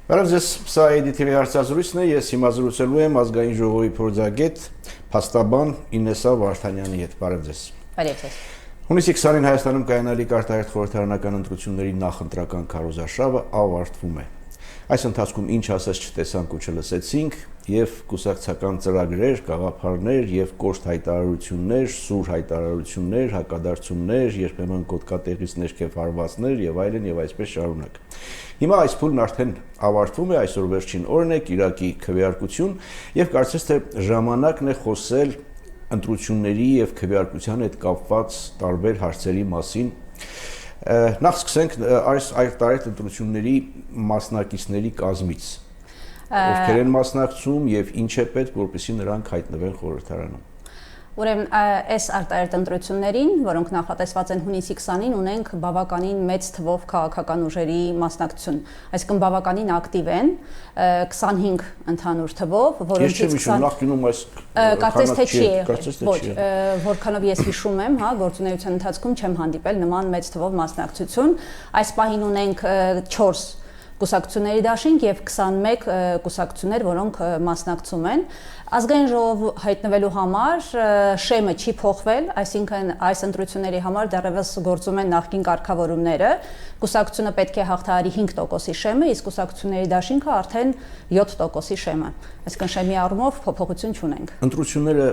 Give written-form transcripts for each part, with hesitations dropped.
Բարև ձեզ, սա ADTV հարցազրույցն է, ես հիմա զրուցելու եմ ազգային ժողովի փորձագետ, փաստաբան Ինեսա Վարդանյանի հետ։ Բարև ձեզ։ Բարև ձեզ։ Հունիսի 20-ին Հայաստանում կայանալիք արտահերթ խորհրդարանական ընտրությունների նախընտրական քարոզարշավը ավարտվում է։ Այս ընթացքում ինչ ասես չտեսանք ու չլսեցինք, եւ կուսակցական ծրագրեր, գաղափարներ եւ կոշտ հայտարարություններ, սուր հայտարարություններ, հակադարձումներ, երբեմն կոդկատեղից ներքև հարվածներ եւ այլն եւ այսպես շարունակ։ Հիմա այս փուլն արդեն ավարտվում է, այսօր վերջին օրն է, կիրակի քվեարկություն եւ կարծես թե ժամանակն է խոսել ընտրությունների եւ քվեարկության հետ կապված տարբեր հարցերի մասին։ Նախ սկսենք այս արտահերթ ընտրությունների մասնակիցների կազմից։ Ովքեր են մասնակցում եւ ինչ է պետք, որպեսզի նրանք հայտնվեն խորհրդարանում։ Ուրեմն այս արտահերթ ընտրություններին, որոնք նախատեսված են հունիսի 20-ին, ունենք բավականին մեծ թվով քաղաքական ուժերի մասնակցություն, այսինքն բավականին ակտիվ են 25 ընդհանուր թվով, որոնցից 20 նախկինում այս կարծես թե չի եղել, ոչ, որքանով ես հիշում եմ, հա, գործունեության ընթացքում չեմ հանդիպել նման մեծ թվով մասնակցություն, այս պահին ունենք 4 կուսակցությունների դաշինք եւ 21 կուսակցություններ, որոնք մասնակցում են։ Ազգային ժողով հայտնվելու համար շեմը չի փոխվել, այսինքն այս ընտրությունների համար դեռևս գործում են նախկին կարգավորումները։ Կուսակցությունը պետք է հաղթահարի 5%-ի շեմը, իսկ կուսակցությունների դաշինքը արդեն 7%-ի շեմը։ Այսինքն շեմի առումով փոփոխություն չունենք։ Ընտրությունները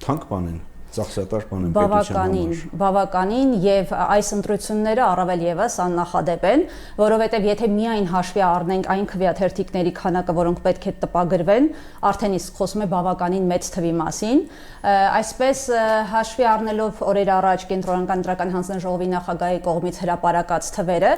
թանկ բան են։ Ծախսատար բան են բավականին եւ այս ընտրությունները առավել եւս աննախադեպ են, որովհետեւ եթե միայն հաշվի առնենք այն քվեաթերթիկների քանակը, որոնք պետք է տպագրվեն, արդեն իսկ խոսում է բավականին մեծ թվի մասին, այսպես հաշվի առնելով օրեր առաջ Կենտրոնական ընտրական հանձնաժողովի նախագահի կողմից հրապարակած թվերը,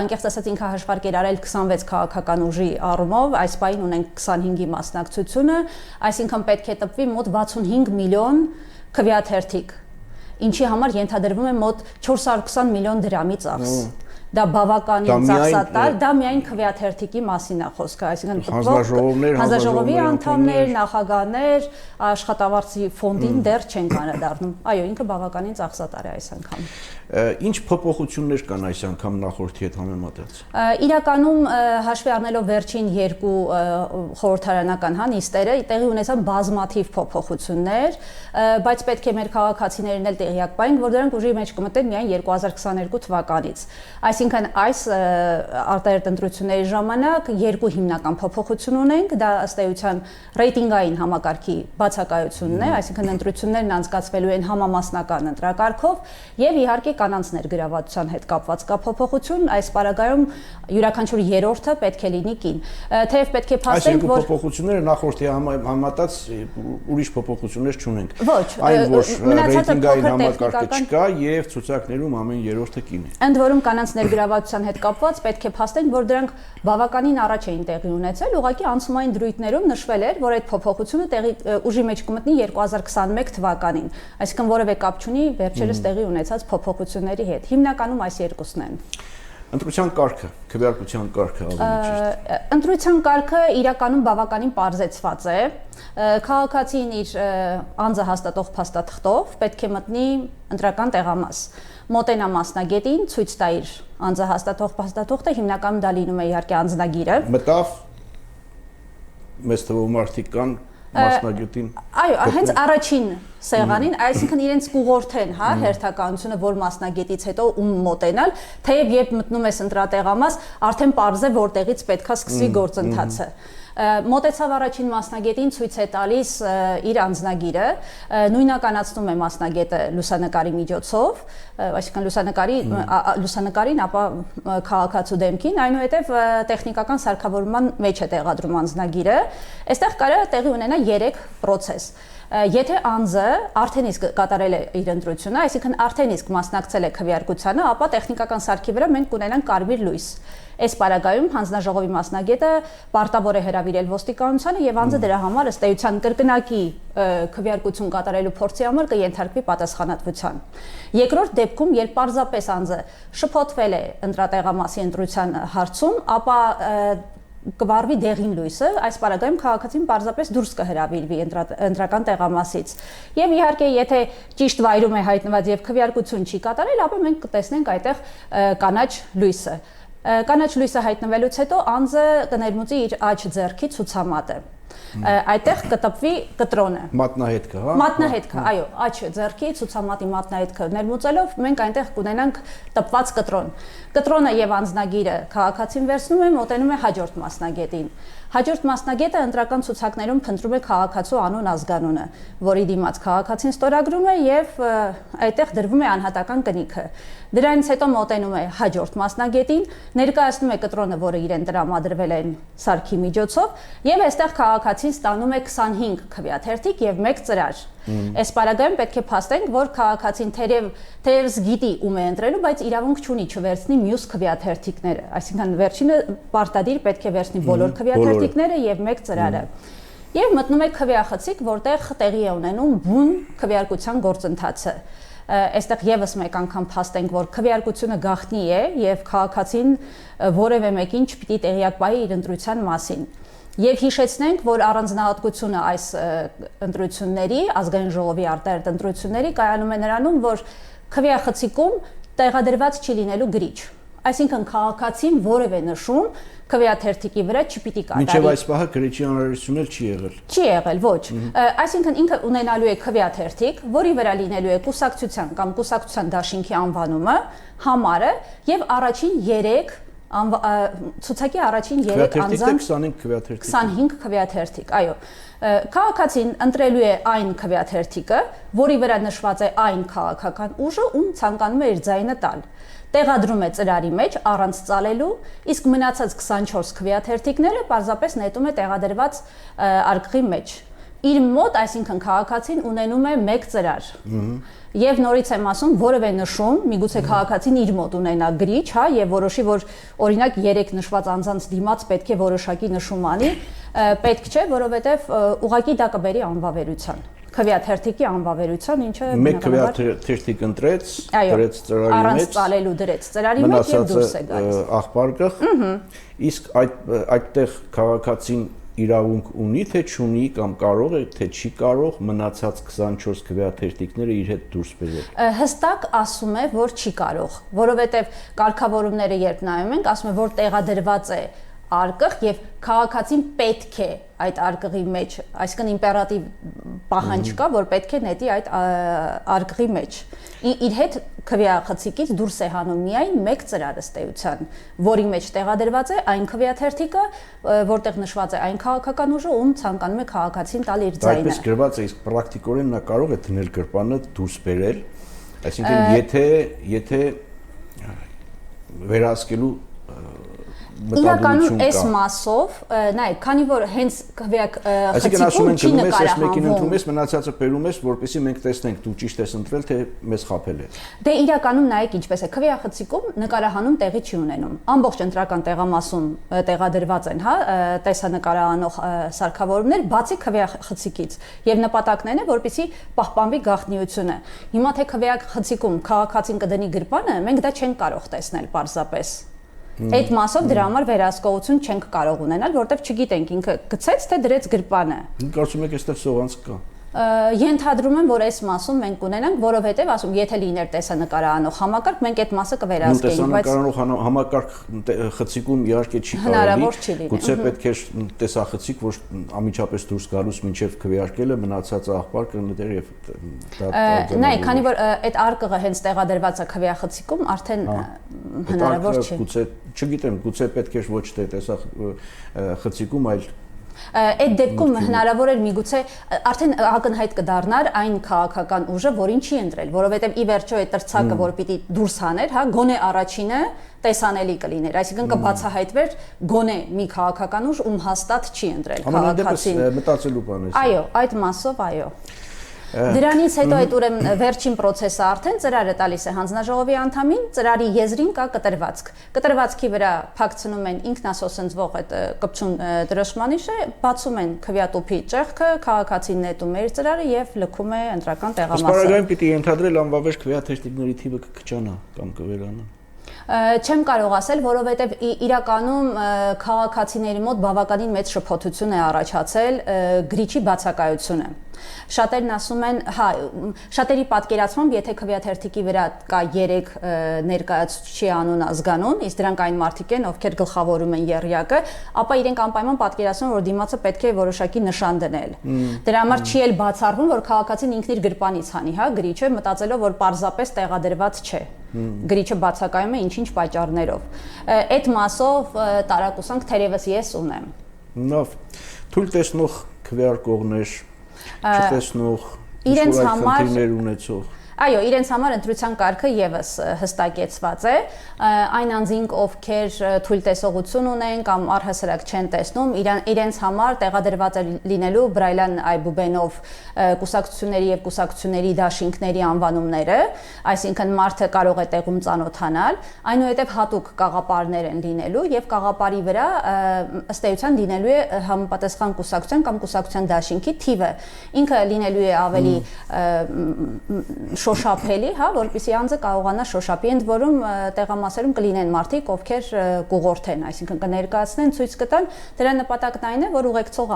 անկեղծ ասած ինքը հաշվարկ էր արել 26 քաղաքական ուժի առումով, այս պահին ունենք 25-ի մասնակցությունը, այսինքն պետք է տպվի մոտ 65 միլիոն քվեաթերթիկ, ինչի համար ենթադրվում է մոտ 420 միլիոն դրամի ծախս։ Դա բավականին ծախսատար, դա միայն քվեաթերթիկի մասին է խոսքը, այսինքն հանձնաժողովի անդամներ, նախագահներ, աշխատավարձի ֆոնդին դեռ չեն անդրադառնում։ Այո, ինքը բավականին ծախսատար է այս անգամ։ Ինչ փոփոխություններ կան այս անգամ նախորդի հետ համեմատած։ Իրականում հաշվի առնելով վերջին երկու խորհրդարանական նիստերը տեղի ունեցան բազմաթիվ փոփոխություններ, բայց պետք է մեր քաղաքացիներն էլ տեղյակ բանենք, որ դրանք ուժի մեջ կմտնեն միայն 2022 թվականից։ Այսինքն այս արտահերթ ընտրությունների ժամանակ երկու հիմնական փոփոխություն ունենք, դա ըստ էության ռեյտինգային համակարգի բացակայությունն է, այսինքն ընտրություններն անցկացվելու են համամասնական ընտրակարգով եւ իհարկե կանանց ներգրավվածության հետ կապված կա փոփոխություն, այս պարագայում յուրաքանչյուր երրորդը պետք է լինի կին։ Թեև պետք է փաստենք, որ փոփոխությունները նախորդի համեմատած ուրիշ փոփոխություններ չունենք։ Ոչ, այն որ ռեյտինգային համակարգը չկա եւ ցուցակներում ամեն երրորդը կին է։ Ընդ որում կանանց ներգրավվածության հետ կապված պետք է փաստենք, որ դրանք բավականին առաջ էին տեղի ունեցել, ուղղակի անցումային դրույթներում նշվել էր, որ այդ փոփոխությունը ուժի մեջ կմտնի 2021 թվականին, այսինքն որևէ կապ չունի վերջերս տեղի ունեցած փոփոխությունների հետ։ Հիմնականում այս երկուսն են։ Ընտրության կարգը, քվեարկության կարգը ավելի ճիշտ։ Ընտրության կարգը իրականում բավականին պարզեցված է։ Քաղաքացին իր անձը հաստատող փաստաթղթով պետք է մտնի ընտրական տեղամաս։ Մոտենա մասնագետին, ցույց տա իր անձը հաստատող փաստաթուղթը, հիմնականում դա լինում է իհարկե անձնագիրը։ Մտավ մեծ թվով մարդիկ կան մասնագետին։ Այո, հենց առաջին սեղանին, այսինքն իրենց կուղորթեն, հա, հերթականությունը, որ մասնագետից հետո ում մոտենալ, թեև երբ մտնում ես ընտրատեղամաս, արդեն պարզ է որտեղից պետքա սկսի գործընթացը։ Մոտեցավ առաջին մասնագետին, ցույց է տալիս իր անձնագիրը, նույնականացնում է մասնագետը լուսանկարի միջոցով, այսինքն լուսանկարին, ապա քաղաքացու դեմքին, այնուհետև տեխնիկական սարքավորման մեջ է տեղադրում անձնագիրը։ Այստեղ կարող է տեղի ունենա 3 պրոցես։ Եթե անձը արդեն իսկ կատարել է իր ընտրությունը, այսինքն արդեն իսկ մասնակցել է քվեարկությանը, ապա տեխնիկական սարքի վրա մենք կունենանք կարմիր լույս։ Այս պարագայում հանձնաժողովի մասնագետը պարտավոր է հրավիրել ոստիկանությանը եւ անձը դրա համար ըստ էության կրկնակի քվեարկություն կատարելու փորձի համար կենթարկվի պատասխանատվության։ Երկրորդ դեպքում, երբ պարզապես անձը շփոթվել է ընտրատեղամասի ընտրության հարցում, ապա կվարվի դեղին լույսը, այս պարագայում քաղաքացին պարզապես դուրս կհրավիրվի ընտրական տեղամասից։ Եվ իհարկե, եթե ճիշտ վայրում է հայտնված եւ քվեարկություն չի կատարել, ապա մենք կտեսնենք այդտեղ կանաչ լույսը։ Կանաչ լույսը հայտնվելուց հետո անձը կներմուծի իր աջ ձեռքի ցուցամատը։ Այդտեղ կտպվի կտրոնը։ Մատնահետքը, հա։ Մատնահետքը, այո, աջ ձեռքի ցուցամատի մատնահետքը ներմուծելով մենք այնտեղ կունենանք տպված կտրոն։ Կտրոնը եւ անձնագիրը քաղաքացին վերցնում է, մոտենում է հաջորդ մասնագետին։ Հաջորդ մասնագետը ընտրական ցուցակներում փնտրում է քաղաքացու անուն ազգանունը, որի դիմաց քաղաքացին ստորագրում է եւ այդտեղ դրվում է անհատական կնիքը։ Դրանից հետո մոտենում է հաջորդ մասնագետին, ներկայացնում է կտրոնը, որը իրեն տրամադրվել են սարքի միջոցով, եւ այստեղ քաղաքացին ստանում է 25 քվեաթերթիկ եւ 1 ծրար։ Այս պարագայում պետք է փաստենք, որ քաղաքացին թերևս գիտի ում է ընտրելու, բայց իրավունք չունի չվերցնի մյուս քվեաթերթիկները, այսինքն վերջինը պարտադիր պետք է վերցնի բոլոր քվեաթերթիկները եւ 1 ծրարը։ Եվ մտնում է քվեախցիկ, որտեղ տեղի է ունենում բուն քվեարկության գործընթացը։ Այստեղ եւս մեկ անգամ փաստենք, որ քվեարկությունը գաղտնի է եւ քաղաքացին որևէ մեկին չպիտի տեղյակ պահի իր ընտրության մասին։ Եվ հիշեցնենք, որ առանձնահատկությունը այս ընտրությունների, ազգային ժողովի արտահերտ ընտրությունների կայանում է նրանում, որ քվեախցիկում տեղադրված չի լինելու գրիչ։ Այսինքն քաղաքացին որևէ նշում քվեաթերթիկի վրա չպիտի կատարի։ Մինչև այս պահը գրիչի անհրաժեշտություն էլ չի եղել։ Չի եղել, ոչ։ Այսինքն ինքը ունենալու է քվեաթերթիկ, որի վրա լինելու է կուսակցության կամ կուսակցության դաշինքի անվանումը, համարը եւ առաջին 3 ցուցակի առաջին 3 անձանց 25 քվեաթերթիկ 25 քվեաթերթիկ, այո։ Քաղաքացին ընտրելու է այն քվեաթերթիկը, որի վրա նշված է այն քաղաքական ուժը, ում ցանկանում է իր ձայնը տալ։ Տեղադրում է ծրարի մեջ առանց ծալելու, իսկ մնացած 24 քվեաթերթիկները պարզապես նետում է տեղադրված արկղի մեջ։ Իր մոտ, այսինքն քաղաքացին ունենում է 1 ծրար։ Եվ նորից եմ ասում, որևէ նշում, միգուցե քաղաքացին իր մոտ ունենա գրիչ, հա, եւ որոշի, որ օրինակ 3 նշված անձանց դիմաց պետք է որոշակի նշում անի, պետք չէ, որովհետեւ ուղղակի դա կբերի անվավերության։ Քվեաթերթիկի անվավերության, ինչը մեկ քվեաթերթիկ ընտրեց, դրեց ծրարի մեջ, առանց ծալելու դրեց ծրարի մեջ եւ դուրս է գալիս։ Աղբարկղ, իսկ այդտեղ քաղաքացին իրավունք ունի, թե չունի կամ կարող է, թե չի կարող մնացած 24 քվեաթերթիկները իր հետ դուրս բերել։ Հստակ ասում է, որ չի կարող, որովհետև կարգավորումները երբ նայում ենք, ասում է, որ տեղադրված է արկղ եւ քաղաքացին պետք է այդ արկղի մեջ, այսինքն իմպերատիվ պահանջ կա, որ պետք է նետի այդ արկղի մեջ։ Իր հետ քվեախցիկից դուրս է հանում միայն 1 ծրար ըստ էության, որի մեջ տեղադրված է այն քվեաթերթիկը, որտեղ նշված է այն քաղաքական ուժը, ում ցանկանում է քաղաքացին տալ իր ձայնը։ Այդպես գրված է, իսկ պրակտիկորեն նա կարող է դնել գրպանը դուրս բերել, այսինքն եթե վերահսկելու Իրականում այս մասով, նայեք, քանի որ հենց քվեախցիկում չի նկարահանվում։ Ընդունում ես, մնացածը բերում ես, որպեսզի մենք տեսնենք դու ճիշտ ես ընտրել, թե մեզ խաբել է։ Դե իրականում նայեք ինչպես է, քվեախցիկում նկարահանում տեղի չի ունենում։ Ամբողջ ընտրական տեղամասում տեղադրված են, հա, տեսանկարահանող սարքավորումներ, բացի քվեախցիկից, եւ նպատակն այն է, որպեսզի պահպանվի գաղտնիությունը։ Հիմա թե քվեախցիկում քաղաքացին կդնի գրպանը, մենք դա չենք կարող տեսնել պարզապես։ Այդ մասով դրա համար վերահսկողություն չենք կարող ունենալ, որտեղ չգիտենք ինքը գցեց թե դրեց գրպանը։ Կարծում եք այստեղ սողանց կա։ Ենթադրում եմ, որ այս մասում մենք կունենանք, որովհետև ասում, եթե լիներ տեսանկարահանող համակարգ, մենք այդ մասը կվերահսկեինք, բայց տեսանկարահանող համակարգ խցիկում իհարկե չի կարելի։ Գուցե պետք է տեսախցիկ, որ անմիջապես դուրս գալուց մինչև քվեարկելը մնացած աղբարկը ներ եւ նայ, քանի որ այդ արկղը հենց տեղադրված է քվեախցիկում, արդեն հնարավոր չի։ Գուցե, չգիտեմ, գուցե պետք է ոչ թե տեսախցիկում, այլ Այդ դեպքում հնարավոր էր միգուցե արդեն ակնհայտ կդառնար այն քաղաքական ուժը, որին չի ընտրել, որովհետև ի վերջո այդ տրցակը, որ պիտի դուրս հաներ, հա, գոնե առաջինը տեսանելի կլիներ, այսինքն կբացահայտվեր գոնե մի քաղաքական ուժ, ում հաստատ չի ընտրել քաղաքացին։ Մտածելու բան է։ Այո, այդ մասով այո։ Դրանից հետո այդ ուրեմն վերջին process-ը արդեն ծրարը տալիս է հանձնաժողովի անդամին, ծրարի եզրին կա կտրվածք։ Կտրվածքի վրա փակցնում են ինքնասոսնձվող այդ կպչուն դրոշմանիշը, բացում են քվեատուփի ճեղքը, քաղաքացին նետում է իր ծրարը եւ լքում է ընտրական տեղամասը։ Սպառագայում պիտի ենթադրել անվավեր քվեաթերթիկների թիվը կքչանա կամ կվերանա։ Չեմ կարող ասել, որովհետև իրականում քաղաքացիների մոտ բավականին մեծ շփոթություն է առաջացել գրիչի բացակայությունը։ Շատերն ասում են, հա, շատերի պատկերացմամբ, եթե քվեաթերթիկի վրա կա 3 ներկայացուցիչի անուն ազգանուն, իսկ դրանք այն մարդիկ են, ովքեր գլխավորում են եռյակը, ապա իրենք անպայման պատկերացնում, որ դիմացը պետք է որոշակի նշան դնել։ Դրա համար չի էլ բացառվում, որ քաղաքացին ինքն իր գրպանից հանի, հա, գրիչը, մտածելով, որ պարզապես տեղադրված չէ։ Գրիչը բացակայում է ինչ-ինչ պատճառներով։ Այդ մասով տարակուսանք թերևս ես ունեմ։ Լավ, թույլ տեսնող քվեարկողներ, չտեսնող իրենց համար խնդիրներ ունեցող։ Այո, իրենց համար ընտրության կարգը եւս հստակեցված է, այն անձինք, ովքեր թույլ տեսողություն ունեն կամ առհասարակ չեն տեսնում, իրենց համար տեղադրված է լինելու Բրայլյան այբուբենով կուսակցությունների եւ կուսակցությունների դաշինքների անվանումները, այսինքն մարդը կարող է տեղում ծանոթանալ, այնուհետև հատուկ կաղապարներ են լինելու եւ կաղապարի վրա ըստ էության լինելու է համապատասխան կուսակցության կամ կուսակցության դաշինքի թիվը։ Ինքը լինելու է ավելի շոշափելի, հա, որպեսզի անձը կարողանա շոշափի, ընդ որում տեղամասերում կլինեն մարդիկ, ովքեր կուղղորդեն, այսինքն կներկայացնեն, ցույց կտան, դրա նպատակն այն է, որ ուղեկցող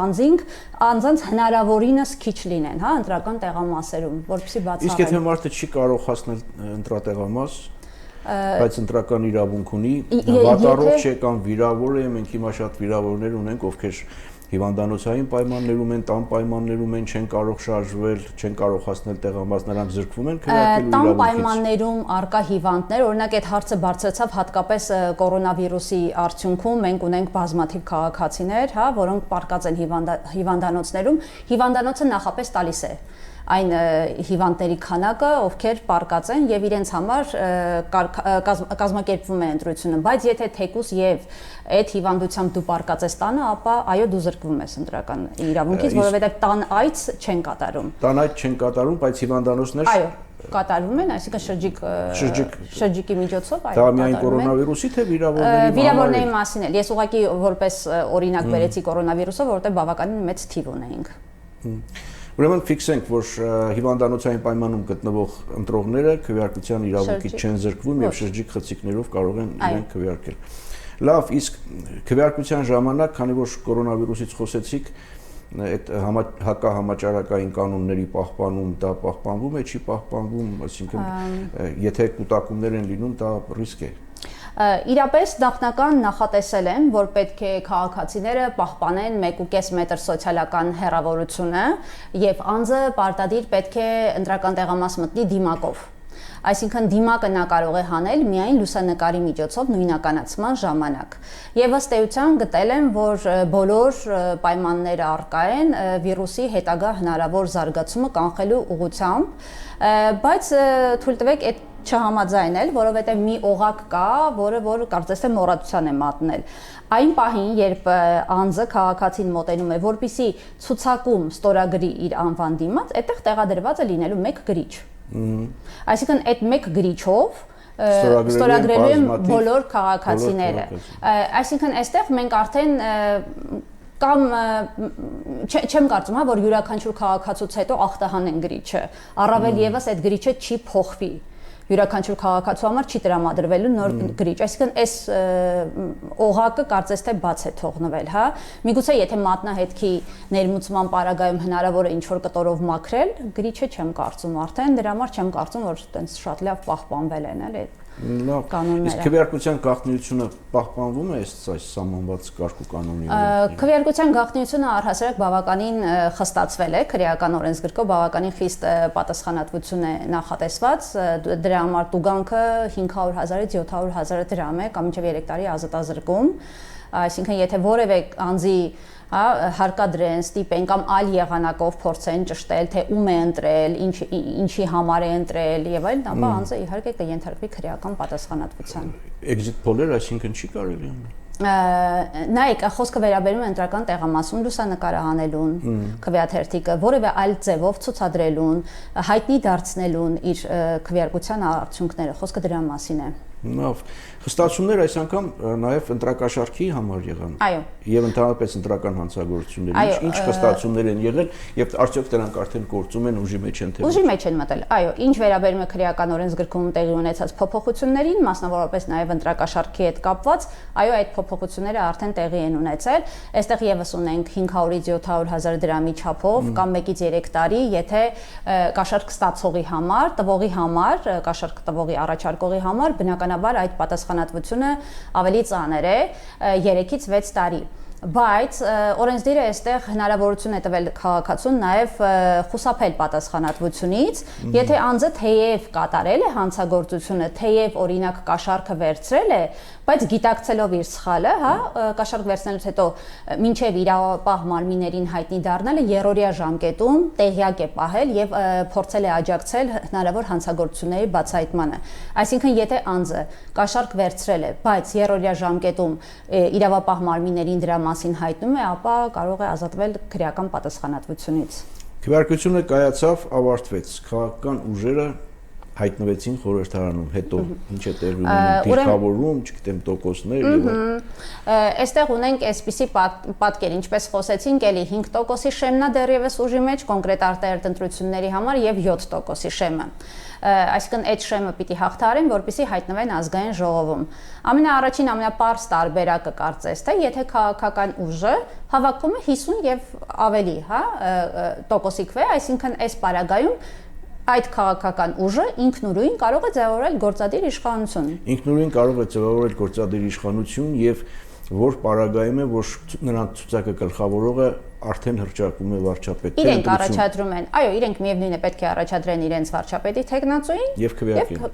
անձանց հնարավորինս քիչ լինեն, հա, ընտրական տեղամասերում, որպեսզի բացառեն։ Իսկ եթե մարդը չի կարող հասնել ընտրատեղամաս, բայց ընտրական իրավունք ունի, վատառող չէ կամ վիրավոր է, մենք հիմա շատ վիրավորներ ունենք, ովքեր հիվանդանոցային պայմաններում են, տան պայմաններում են, չեն կարող շարժվել, չեն կարող հասնել տեղամաս, նրանք զրկվում են քվեարկելու իրավունքից։ Տան պայմաններում արկա հիվանդներ, օրինակ այդ հարցը բարձրացավ հատկապես կորոնավիրուսի արդյունքում, մենք ունենք բազմաթիվ քաղաքացիներ, հա, որոնք պարկած են հիվանդանոցներում, հիվանդանոցը նախապես տալիս է այն հիվանդների քանակը, ովքեր պարկած են եւ իրենց համար կազմակերպվում է ընտրությունը, բայց եթե թեկուս եւ այդ հիվանդությամբ դու պարկած ես տանը, ապա այո դու զրկվում ես ընտրական իրավունքից, որովհետեւ տան այց չեն կատարում։ Տան այց չեն կատարում, բայց հիվանդանոցներ այո կատարվում են, այսինքն շրջիկի միջոցով այո։ Դա միայն կորոնավիրուսի թե վիրավորների մասին էլ։ Ես ուղղակի որպես օրինակ բերեցի կորոնավիրուսը, որովհետեւ բավականին մեծ թիվ ունեինք։ Ուրեմն ֆիքսենք, որ հիվանդանոցային պայմանում գտնվող ընտրողները քվեարկության իրավունքից չեն զրկվում եւ շրջիկ խցիկներով կարող են իրենք քվեարկել։ Լավ, իսկ քվեարկության ժամանակ, քանի որ կորոնավիրուսից խոսեցիք, այդ հակահամաճարակային կանոնների պահպանում դա պահպանվում է, չի պահպանվում, այսինքն եթե կուտակումներ են լինում, դա ռիսկ է։ Իրապես նախնական նախատեսել են, որ պետք է քաղաքացիները պահպանեն 1.5 մետր սոցիալական հեռավորությունը եւ անձը պարտադիր պետք է ընտրական տեղամաս մտնի դիմակով։ Այսինքն դիմակը նա կարող է հանել միայն լուսանկարի միջոցով նույնականացման ժամանակ։ Եվ ըստ էության գտել են, որ բոլոր պայմանները առկա են վիրուսի հետագա հնարավոր զարգացումը կանխելու ուղղությամբ, բայց թույլ տվեք այդ չհամաձայնել, որովհետև մի օղակ կա, որը կարծես թե մոռացության է մատնել։ Այն պահին, երբ անձը քաղաքացին մոտենում է, որպեսզի ցուցակում ստորագրի իր անվան դիմաց, այդտեղ տեղադրված է լինելու մեկ գրիչ։ Այսինքն այդ մեկ գրիչով ստորագրելու են բոլոր քաղաքացիները։ Այսինքն այստեղ մենք արդեն կամ չեմ կարծում, որ յուրաքանչյուր քաղաքացուց հետո ախտահանեն գրիչը, առավել եւս այդ գրիչը չի փոխվի։ Յուրաքանչյուր քաղաքացու համար չի տրամադրվելու նոր գրիչ, այսինքն այս օղակը կարծես թե բաց է թողնվել, հա։ Միգուցե եթե մատնահետքի ներմուծման պարագայում հնարավոր է ինչ-որ կտորով մաքրել, գրիչը չեմ կարծում արդեն, դրա համար չեմ կարծում, որ այտենց շատ լավ պահպանվել են, էլի Լավ, իսկ քվեարկության գաղտնիությունը պահպանվում է այս սահմանված կարգ ու կանոնի վրա։ Քվեարկության գաղտնիությունը առհասարակ բավականին խստացվել է, քրեական օրենսգրքով բավականին խիստ պատասխանատվություն է նախատեսված, դրա համար տուգանքը 500,000-ից 700,000 դրամ է կամ մինչև 3 տարի ազատազրկում, այսինքն եթե որևէ անձի հարկադրեն, ստիպեն կամ այլ եղանակով փորձեն ճշտել, թե ում է ընտրել, ինչի համար է ընտրել եւ այլն, ապա անձը իհարկե կենթարկվի քրեական պատասխանատվության։ Exit poll-եր, այսինքն չի կարելի անել։ Նայեք, խոսքը վերաբերում է ընտրական տեղամասում լուսանկարը հանելուն, քվեաթերթիկը, որևէ այլ ձևով ցուցադրելուն, հայտնի դարձնելուն իր քվեարկության արդյունքները, խոսքը դրա մասին է։ Լավ։ Խստացումներ այս անգամ նաև ընտրակաշարքի համար եղան։ Այո։ Եվ ընդհանրապես ընտրական հանցագործությունների ինչ խստացումներ են եղել եւ արդյոք դրանք արդեն գործում են ուժի մեջ են թե ուժի մեջ են մտել։ Այո, ինչ վերաբերում է քրեական օրենսգրքում տեղի ունեցած փոփոխություններին, մասնավորապես նաև ընտրակաշարքի հետ կապված, այո, այդ փոփոխությունները արդեն տեղի են ունեցել։ Այստեղ եւս ունենք 500-ից 700,000 դրամի չափով կամ 1-ից 3 տարի, եթե կաշառք ստացողի համար, տվողի համար, կաշառք տվողի առաջարկողի համար բնականաբար այդ պատասխանատվությունը ավելի ծանր է 3-ից 6 տարի։ Բայց օրենսդիրը այստեղ հնարավորություն է տվել քաղաքացուն նաև խուսափել պատասխանատվությունից, եթե անձը թեև կատարել է հանցագործությունը, թեև օրինակ կաշառքը վերցրել է, բայց գիտակցելով իր սխալը, հա, կաշառք վերցնելուց հետո մինչև իրավապահ մարմիններին հայտնի դառնալը երրորդյա ժամկետում տեղյակ է պահել եւ փորձել է աջակցել հնարավոր հանցագործությունների բացահայտմանը։ Այսինքն, եթե անձը կաշառք վերցրել է, բայց երրորդյա ժամկետում իրավապահ մարմիններին դրա մասին հայտնում է, ապա կարող է ազատվել քրեական պատասխանատվությունից։ Քվեարկությունը կայացավ, ավարտվեց։ Քաղաքական ուժերը հայտնվեցին խորհրդարանում, հետո ինչ է տեղի ունենում, դիրքավորում, չգիտեմ, տոկոսներ եւ այստեղ ունենք այսպիսի պատկեր, ինչպես խոսեցինք, էլի 5%-ի շեմն է դեռևս ուժի մեջ, կոնկրետ արտահերտ ընտրությունների համար եւ 7%-ի շեմը։ Այսինքն այդ շեմը պիտի հաղթահարեն, որպեսզի հայտնվեն ազգային ժողովում։ Ամենաառաջին ամենապարզ տարբերակը կարծես թե, եթե քաղաքական ուժը հավաքում է 50 եւ ավելի, հա, տոկոսի քվե, այսինքն այս պարագայում այդ քաղաքական ուժը ինքնուրույն կարող է ձևավորել գործադիր իշխանություն։ Ինքնուրույն կարող է ձևավորել գործադիր իշխանություն եւ որ պարագայում է, որ նրան ցուցակը գլխավորողը արդեն հրճակվում է վարչապետ։ Իրենք առաջադրում են, այո, իրենք միևնույն է պետք է առաջադրեն իրենց վարչապետի թեկնածուին եւ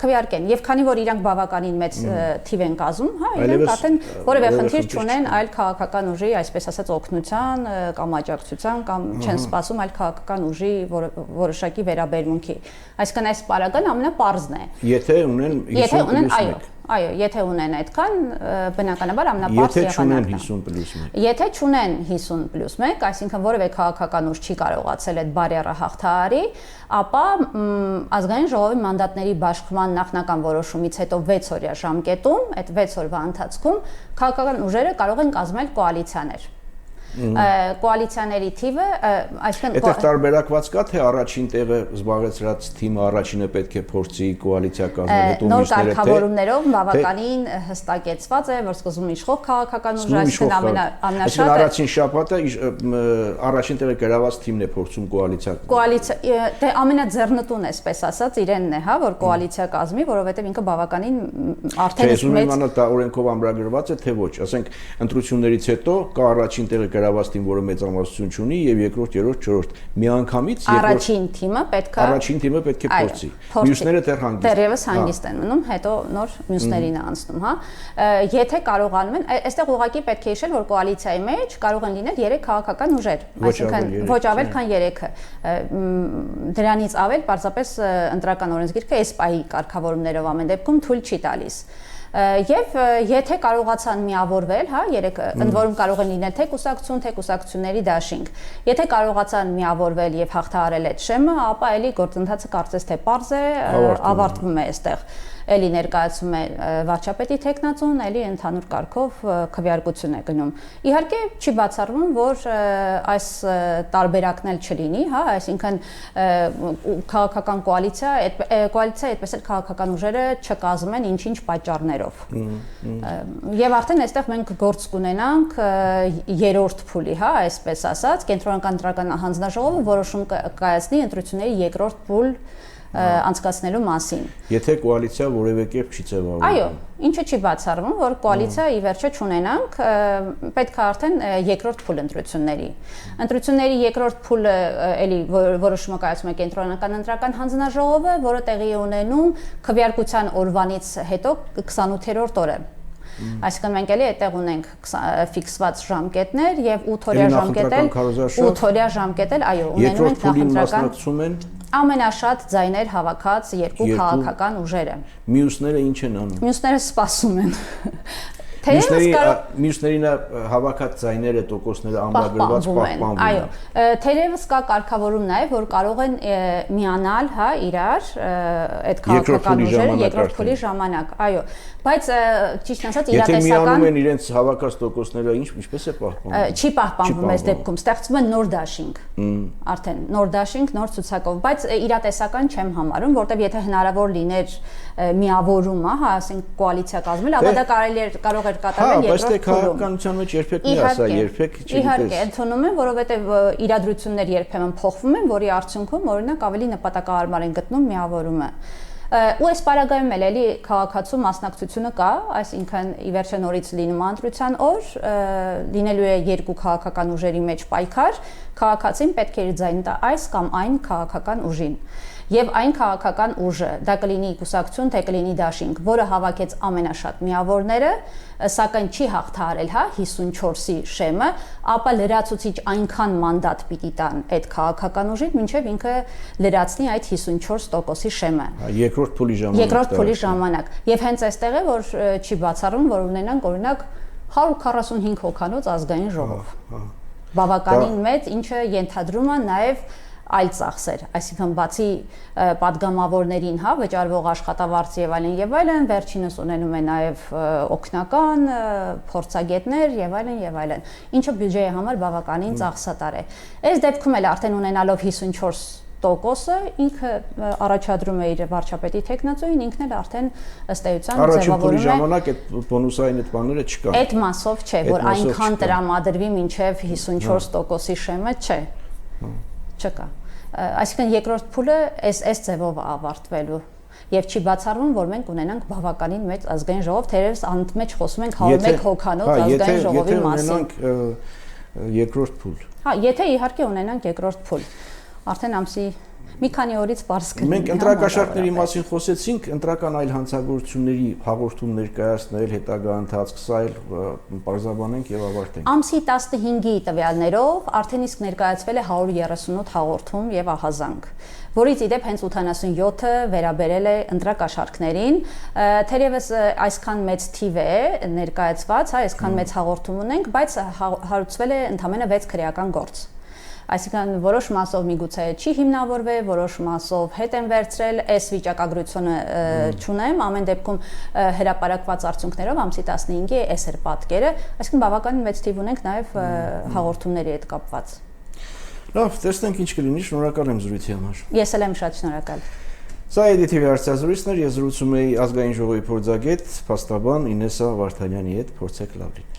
քվեարկեն։ Եվ քանի որ իրանք բավականին մեծ թիվ են կազմում, հա, իրենք արդեն որևէ խնդիր չունեն այլ քաղաքական ուժի, այսպես ասած, օգնության կամ աջակցության կամ չեն սպասում այլ քաղաքական ուժի որոշակի վերաբերմունքի։ Այսինքն այս պարագան ամենապարզն է։ Եթե ունեն 50+1 Այո, եթե ունեն այդքան, բնականաբար ամենապարզ եղանակն է։ Եթե չունեն 50+1, այսինքն որևէ քաղաքական ուժ չի կարողացել այդ բարիերը հաղթահարի, ապա ազգային ժողովի մանդատների բաշխման նախնական որոշումից հետո 6 օրյա ժամկետում, այդ 6 օրվա ընթացքում քաղաքական ուժերը կարող են կազմել կոալիցիաներ։ Կոալիցիաների թիվը, այսինքն Այդտեղ տարբերակված կա թե առաջին տեղը զբաղեցրած թիմը առաջինը պետք է փորձի կոալիցիա կազմել, հետո նոր կարգավորումներով բավականին հստակեցված է, որ սկզբում իշխող քաղաքական ուժը, այսինքն ամենաշատը առաջին շաբաթը առաջին տեղը գրաված թիմն է փորձում կոալիցիա, դե ամենաձեռնտուն է, այսպես ասած, իրենն է, հա, որ կոալիցիա կազմի, որովհետև ինքը բավականին արդեն մեծ օրենքով ամրագրված է, թե ոչ, ասենք ընտրություններից հետո կա առաջին տեղը գրաված թիմ, որը մեծամասնություն ունի, եւ երկրորդ, երրորդ, չորրորդ միանգամից առաջին թիմը պետք է փորձի։ Մյուսները դեռ հանգիստ։ Դեռևս հանգիստ են մնում, հետո նոր մյուսներին է անցնում, հա։ Եթե կարողանում են, այստեղ ուղղակի պետք է հիշել, որ կոալիցիայի մեջ կարող են լինել 3 քաղաքական ուժեր, այսինքն ոչ ավել քան 3-ը։ Դրանից ավել պարզապես ընտրական օրենսգիրքը այս պահի կարգավորումներով ամեն դեպքում թույլ չի տալիս։ Եվ եթե կարողացան միավորվել, հա, 3 ընդ որում կարող են լինել թե կուսակցություն, թե կուսակցությունների դաշինք։ Եթե կարողացան միավորվել եւ հաղթահարել այդ շեմը, ապա էլի գործընթացը կարծես թե պարզ է, ավարտվում է այստեղ։ Էլի ներկայացում է վարչապետի թեկնածուն, էլի ընդհանուր կարգով քվեարկություն է գնում։ Իհարկե չի բացառվում, որ այս տարբերակն էլ չլինի, հա, այսինքն քաղաքական կոալիցիա, այդպես էլ քաղաքական ուժերը չկազմեն ինչ-ինչ պատճառներով։ Եվ արդեն այստեղ մենք գործ կունենանք երրորդ փուլի, հա, այսպես ասած, կենտրոնական ընտրական հանձնաժողովը որոշում կայացնի ընտրությունների երկրորդ փուլ անցկացնելու մասին։ Եթե կոալիցիա որևէ կերպ չի ձևավորվում։ Այո, ինչը չի բացառվում, որ կոալիցիա ի վերջո չունենանք, պետք է արդեն երկրորդ փուլ ընտրությունների։ Ընտրությունների երկրորդ փուլը էլի որոշումը կայացում է կենտրոնական ընտրական հանձնաժողովը, որը տեղի է ունենում քվեարկության օրվանից հետո 28-րդ օրը։ Այսինքն մենք էլի այդտեղ ունենք ֆիքսված ժամկետներ եւ 8-օրյա ժամկետ էլ, այո, ունենում ենք նախընտրական ամենաշատ ձայներ հավաքած երկու քաղաքական ուժերը։ Մյուսները ինչ են անում։ Մյուսները սպասում են։ Մյուսներին հավաքած ձայները, տոկոսները ամրագրված պահպանվում են։ Այո, թերևս կա կարգավորում նաև, որ կարող են միանալ, հա, իրար այդ քաղաքական ուժերը երկրորդ փուլի ժամանակ։ Այո, բայց ճիշտ ասած իրատեսական Եթե միանում են իրենց հավաքած տոկոսները, ինչպես է պահպանվում։ Չի պահպանվում այս դեպքում, ստեղծվում է նոր դաշինք։ Արդեն նոր դաշինք, նոր ցուցակով, բայց իրատեսական չեմ համարում, որտեղ եթե հնարավոր լիներ միավորումը, հա, ասենք կոալիցիա կազմել, ապա դա կարող էր կատարվել երկրորդ փուլում։ Բայց քաղաքականության մեջ երբեք մի ասա, երբեք չի։ Իհարկե, ընդունում եմ, որովհետև իրադրություններ երբեմն փոխվում են, որի արդյունքում օրինակ ավելի նպատակահարմար են գտնում միավորումը։ Ու այս պարագայում էլի քաղաքացու մասնակցությունը կա, այսինքն ի վերջո նորից լինում ընտրության օր, լինելու է երկու քաղաքական ուժերի մեջ պայքար, քաղաքացին պետք է իր ձայնը տա այս կամ այն քաղաքական ուժին։ Եվ այն քաղաքական ուժը, դա կլինի կուսակցություն, թե կլինի դաշինք, որը հավաքեց ամենաշատ միավորները, սակայն չի հաղթահարել, հա, 54-ի շեմը, ապա լրացուցիչ այնքան մանդատ պիտի տան այդ քաղաքական ուժին, մինչև ինքը լրացնի այդ 54%-ի շեմը։ Երկրորդ փուլի ժամանակ։ Երկրորդ փուլի ժամանակ։ Եվ հենց այստեղ է, որ չի բացառում, որ ունենանք օրինակ 145 հոգանոց ազգային ժողով։ Բավականին մեծ, ինչը ենթադրում է նաև այլ ծախսեր, այսինքն բացի падգամավորներին, հա, վճարվող աշխատավարձ եւ այլն, վերջինս ունենում է նաև օգնական, փորձագետներ եւ այլն, ինչը բյուջեի համար բավականին ծախսատար է։ Այս դեպքում էլ արդեն ունենալով 54%-ը ինքը առաջադրում է իր վարչապետի տեխնացուին, ինքն էլ արդեն ըստ էության ձևավորում է։ Ժամանակ այդ բոնուսային այդ բաները չկան։ Այդ մասով չէ, որ այնքան տրամադրվի մինչև 54%-ի շեմը չէ։ Չկա։ Այսինքն երկրորդ փուլը այս ձևով է ավարտվելու եւ չի բացառվում, որ մենք ունենանք բավականին մեծ ազգային ժողով, թերևս անընդմեջ խոսում ենք 101 հոգանոց ազգային ժողովի մասին։ Եթե ունենանք երկրորդ փուլ։ Հա, եթե իհարկե ունենանք երկրորդ փուլ, արդեն ամսի մի քանի օրից պարզ կլինի։ Մենք ընտրակաշառքների մասին խոսեցինք, ընտրական այլ հանցագործությունների հաղորդում ներկայացնել, հետագա ընթացք, սա էլ պարզաբանենք եւ ավարտենք։ Ամսի 15-ի տվյալներով արդեն իսկ ներկայացվել է 138 հաղորդում եւ ահազանգ, որից ի դեպ հենց 87-ը վերաբերել է ընտրակաշառքներին, թերևս այսքան մեծ թիվ է ներկայացված, հա, այսքան մեծ հաղորդում ունենք, բայց հարուցվել է ընդամենը 6 քրեական գործ։ Այսինքն որոշ մասով միգուցե չի հիմնավորվել, որոշ մասով հետ են վերցրել, այս վիճակագրությունը չունեմ, ամեն դեպքում հրապարակված արդյունքներով ամսի 15-ի էս էր պատկերը, այսինքն բավականին մեծ թիվ ունենք նաև հաղորդումների հետ կապված։ Լավ, տեսնենք ինչ կլինի, շնորհակալ եմ զրույցի համար։ Ես էլ եմ շատ շնորհակալ։ Սա EDTV հարցազրույցներ, ես զրուցում էի ազգային ժողովի փորձագետ, փաստաբան Ինեսա Վարդանյանի հետ, փորձեք լավ լինի։